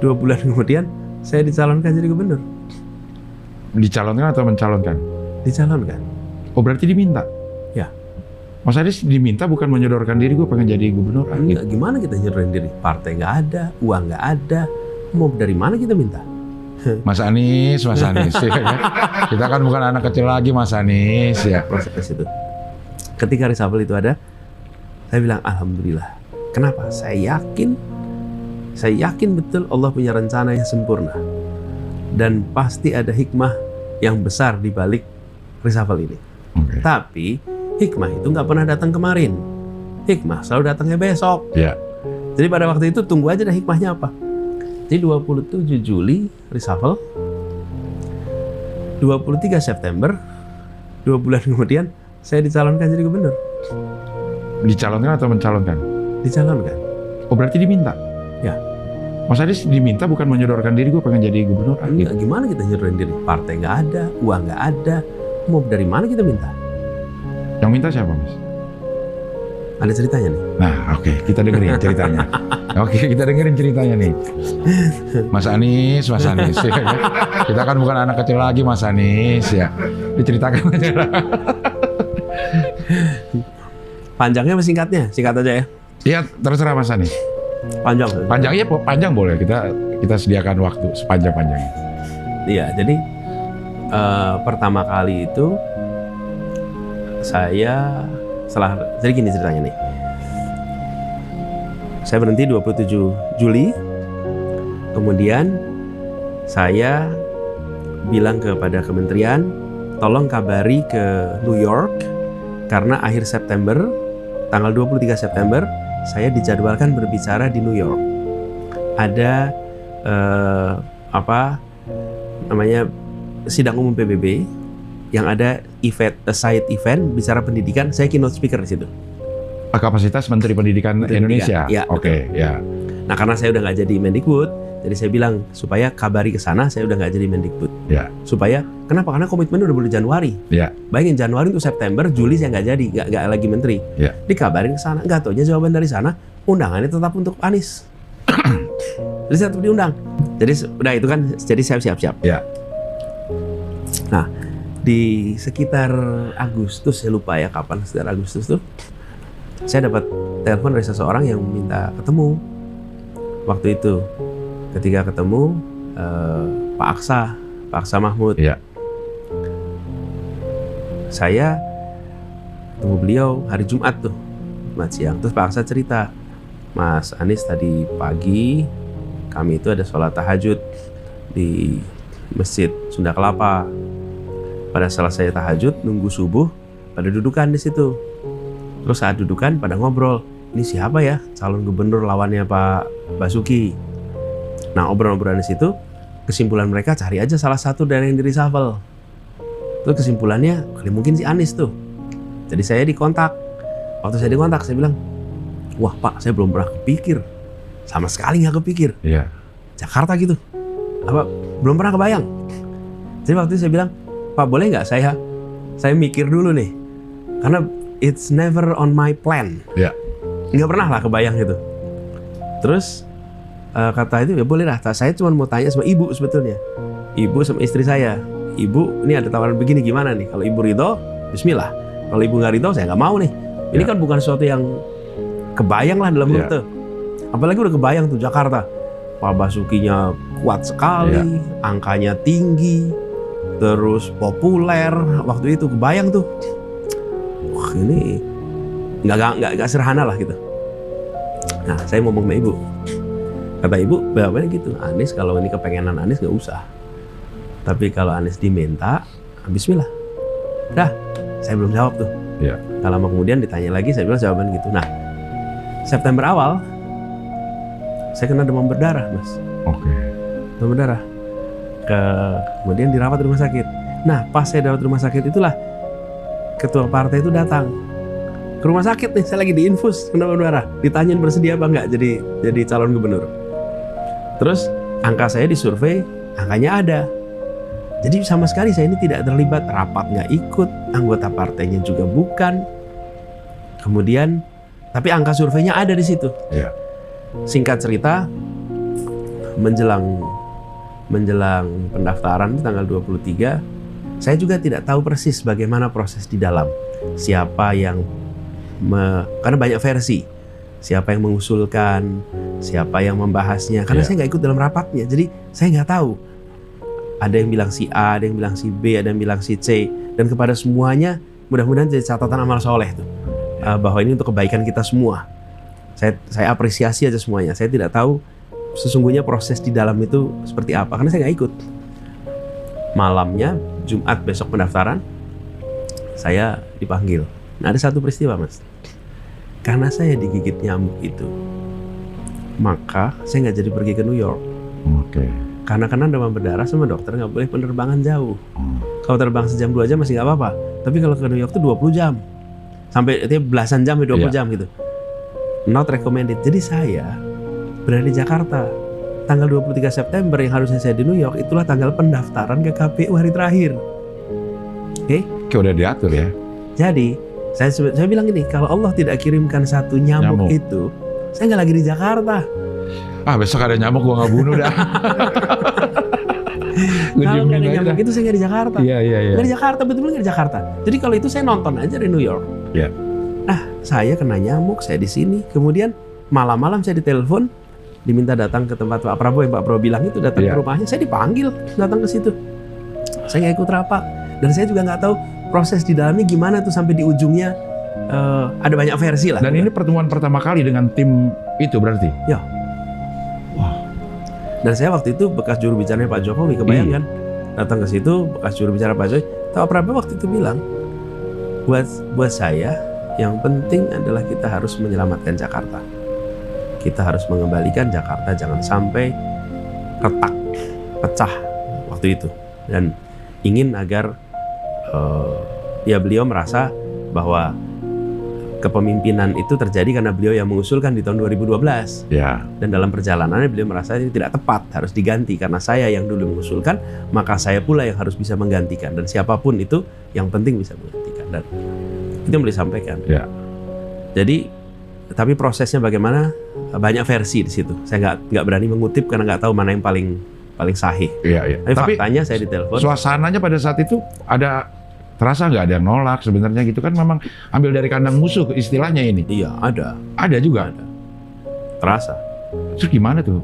2 bulan kemudian saya dicalonkan jadi gubernur. Dicalonkan atau mencalonkan? Dicalonkan. Oh berarti diminta? Ya. Mas Anies diminta bukan menyodorkan diri gue pengen jadi gubernur? Enggak, gimana kita nyodorin diri? Partai nggak ada, uang nggak ada, mau dari mana kita minta? Mas Anies ya kan? Kita kan bukan anak kecil lagi Mas Anies ya. Proses itu. Ketika reshuffle itu ada, saya bilang alhamdulillah. Kenapa? Saya yakin betul Allah punya rencana yang sempurna. Dan pasti ada hikmah yang besar di balik reshuffle ini. Okay. Tapi hikmah itu nggak pernah datang kemarin. Hikmah selalu datangnya besok. Ya. Jadi pada waktu itu tunggu aja dah hikmahnya apa. Jadi 27 Juli reshuffle, 23 September, 2 bulan kemudian saya dicalonkan jadi gubernur. Dicalonkan atau mencalonkan? Dicalonkan. Oh berarti diminta? Ya. Mas Anies diminta bukan menyodorkan diri gue pengen jadi gubernur? Enggak, gimana kita nyodorin diri? Partai nggak ada, uang nggak ada, mau dari mana kita minta? Yang minta siapa Mas? Ada ceritanya nih. Nah oke, kita dengerin ceritanya. Oke, kita dengerin ceritanya nih. Mas Anies ya kan? Kita kan bukan anak kecil lagi Mas Anies ya. Diceritakan aja. Panjangnya apa singkatnya? Singkat aja ya. Iya, terserah Mas Anies. Panjang. Panjangnya panjang boleh, kita sediakan waktu sepanjang-panjangnya. Iya, jadi pertama kali itu saya jadi gini ceritanya nih. Saya berhenti 27 Juli. Kemudian saya bilang kepada kementerian, tolong kabari ke New York karena akhir September, tanggal 23 September saya dijadwalkan berbicara di New York. Ada sidang umum PBB yang ada side event bicara pendidikan, saya keynote speaker di situ. Kapasitas Menteri Pendidikan Indonesia. Ya, Oke, ya. Nah, karena saya udah nggak jadi Mendikbud, jadi saya bilang supaya kabari ke sana, saya udah nggak jadi Mendikbud. Ya. Supaya kenapa? Karena komitmen udah bulan Januari. Ya. Bayangin Januari untuk September, Juli saya nggak jadi, nggak lagi menteri. Ya. Dikabarin ke sana, nggak taunya jawaban dari sana, undangannya tetap untuk Anies. Jadi saya tetap diundang. Jadi udah itu kan, jadi saya siap-siap. Ya. Nah, di sekitar Agustus, saya lupa ya kapan, sekitar Agustus tuh, saya dapat telepon dari seseorang yang minta ketemu. Waktu itu, ketika ketemu Pak Aksa Mahmud. Ya. Saya ketemu beliau hari Jumat tuh, Jumat siang. Terus Pak Aksa cerita, Mas Anies tadi pagi kami itu ada sholat tahajud di Masjid Sunda Kelapa. Pada selesai tahajud, nunggu subuh, pada dudukan di situ. Terus saat dudukan pada ngobrol, ini siapa ya calon gubernur lawannya Pak Basuki. Nah, obrolan-obrolan di situ, kesimpulan mereka cari aja salah satu dari yang di reshuffle. Terus kesimpulannya, kali mungkin si Anies tuh. Jadi saya dikontak. Waktu saya dikontak, saya bilang, wah Pak, saya belum pernah kepikir. Sama sekali nggak kepikir. Iya. Jakarta gitu. Belum pernah kebayang. Jadi waktu itu saya bilang, Pak boleh nggak saya mikir dulu nih. Karena it's never on my plan. Iya. Nggak pernah lah kebayang gitu. Terus kata itu, ya boleh lah. Saya cuma mau tanya sama ibu sebetulnya. Ibu sama istri saya. Ibu, ini ada tawaran begini gimana nih? Kalau ibu ridho, bismillah. Kalau ibu nggak ridho, saya nggak mau nih. Ini kan bukan sesuatu yang kebayang lah dalam perut tuh. Apalagi udah kebayang tuh Jakarta. Pak Basukinya kuat sekali, angkanya tinggi, terus populer. Waktu itu kebayang tuh. Wah ini nggak sederhana lah gitu. Nah saya ngomong sama ibu. Kata ibu, bapaknya gitu. Anies kalau ini kepengenan Anies nggak usah. Tapi kalau Anies diminta, bismillah. Dah, saya belum jawab tuh. Iya. Tak lama kemudian ditanya lagi, saya bilang jawaban gitu. Nah, September awal, saya kena demam berdarah, Mas. Oke. Demam berdarah. Kemudian dirawat di rumah sakit. Nah, pas saya dirawat di rumah sakit itulah ketua partai itu datang ke rumah sakit nih. Saya lagi diinfus demam berdarah. Ditanyain bersedia apa enggak jadi calon gubernur. Terus angka saya disurvei, angkanya ada. Jadi sama sekali saya ini tidak terlibat, rapat nggak ikut, anggota partainya juga bukan. Kemudian, tapi angka surveinya ada di situ. Iya. Singkat cerita, menjelang pendaftaran tanggal 23, saya juga tidak tahu persis bagaimana proses di dalam. Siapa yang karena banyak versi. Siapa yang mengusulkan, siapa yang membahasnya. Karena saya nggak ikut dalam rapatnya, jadi saya nggak tahu. Ada yang bilang si A, ada yang bilang si B, ada yang bilang si C. Dan kepada semuanya, mudah-mudahan jadi catatan amal soleh tuh. Bahwa ini untuk kebaikan kita semua. Saya apresiasi aja semuanya. Saya tidak tahu sesungguhnya proses di dalam itu seperti apa, karena saya nggak ikut. Malamnya, Jumat besok pendaftaran, saya dipanggil. Nah, ada satu peristiwa, Mas. Karena saya digigit nyamuk itu, maka saya nggak jadi pergi ke New York. Oke. Karena demam berdarah sama dokter nggak boleh penerbangan jauh. Kalau terbang sejam 2 jam masih nggak apa-apa. Tapi kalau ke New York tuh 20 jam. Sampai belasan jam, 20 jam gitu. Not recommended. Jadi saya berada di Jakarta. Tanggal 23 September yang harusnya saya di New York, itulah tanggal pendaftaran ke KPU hari terakhir. Oke? Oke, udah diatur ya. Jadi saya bilang gini, kalau Allah tidak kirimkan satu nyamuk. Itu, saya nggak lagi di Jakarta. Besok ada nyamuk gua nggak bunuh dah. Kalau nggak ada nyamuk itu saya nggak di Jakarta. Iya. Nggak di Jakarta, betul-betul nggak di Jakarta. Jadi kalau itu saya nonton aja di New York. Iya. Nah, saya kena nyamuk, saya di sini. Kemudian malam-malam saya ditelepon, diminta datang ke tempat Pak Prabowo, yang Pak Prabowo bilang itu datang ke rumahnya. Saya dipanggil datang ke situ. Saya nggak ikut rapat, dan saya juga nggak tahu proses di dalamnya gimana tuh sampai di ujungnya. Ada banyak versi lah. Dan ini pertemuan pertama kali dengan tim itu berarti? Ya. Wah. Dan saya waktu itu bekas juru bicaranya Pak Jokowi, kebayang kan? Datang ke situ bekas juru bicara Pak Jokowi. Pak Prabowo waktu itu bilang, buat saya yang penting adalah kita harus menyelamatkan Jakarta. Kita harus mengembalikan Jakarta, jangan sampai retak, pecah waktu itu. Dan ingin agar beliau merasa bahwa kepemimpinan itu terjadi karena beliau yang mengusulkan di tahun 2012. Ya. Dan dalam perjalanannya beliau merasa ini tidak tepat, harus diganti karena saya yang dulu mengusulkan, maka saya pula yang harus bisa menggantikan, dan siapapun itu yang penting bisa menggantikan. Dan itu yang beliau sampaikan. Ya. Jadi, tapi prosesnya bagaimana, banyak versi di situ. Saya nggak berani mengutip karena nggak tahu mana yang paling sahih. Iya. Tapi faktanya saya ditelepon. Suasananya pada saat itu terasa nggak ada yang nolak sebenarnya gitu kan, memang ambil dari kandang musuh istilahnya ini. Iya, ada. Ada juga. Ada. Terasa. Terus gimana tuh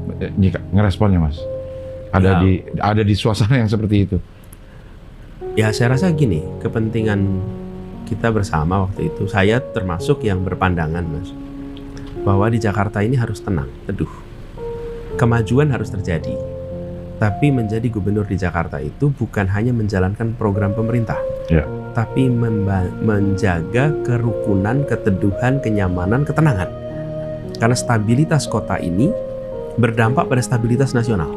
ngeresponnya, Mas? Ada di suasana yang seperti itu. Ya, saya rasa gini, kepentingan kita bersama waktu itu, saya termasuk yang berpandangan, Mas, bahwa di Jakarta ini harus tenang, teduh. Kemajuan harus terjadi. Tapi menjadi gubernur di Jakarta itu bukan hanya menjalankan program pemerintah, tapi menjaga kerukunan, keteduhan, kenyamanan, ketenangan. Karena stabilitas kota ini berdampak pada stabilitas nasional.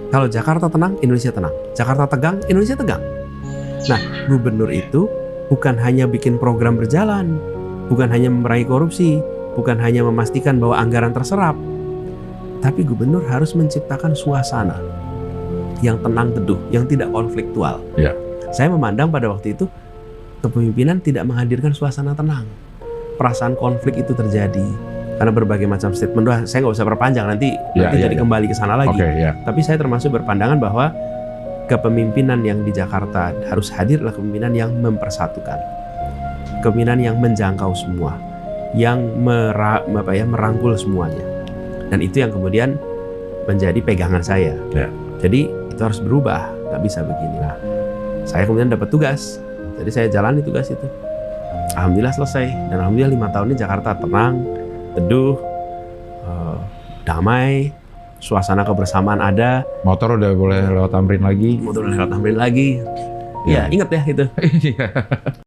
Kalau Jakarta tenang, Indonesia tenang. Jakarta tegang, Indonesia tegang. Nah, gubernur itu bukan hanya bikin program berjalan, bukan hanya meraih korupsi, bukan hanya memastikan bahwa anggaran terserap, tapi gubernur harus menciptakan suasana yang tenang teduh, yang tidak konfliktual. Saya memandang pada waktu itu kepemimpinan tidak menghadirkan suasana tenang. Perasaan konflik itu terjadi karena berbagai macam statement. Saya nggak usah perpanjang, nanti jadi kembali ke sana lagi. Tapi saya termasuk berpandangan bahwa kepemimpinan yang di Jakarta harus hadir adalah kepemimpinan yang mempersatukan, kepemimpinan yang menjangkau semua, yang merangkul semuanya. Dan itu yang kemudian menjadi pegangan saya. Jadi itu harus berubah, nggak bisa begini. Nah, saya kemudian dapat tugas, jadi saya jalani tugas itu. Alhamdulillah selesai, dan alhamdulillah 5 tahun ini Jakarta tenang, teduh, damai, suasana kebersamaan ada. Motor udah boleh lewat Tamrin lagi. Ya, ingat ya itu.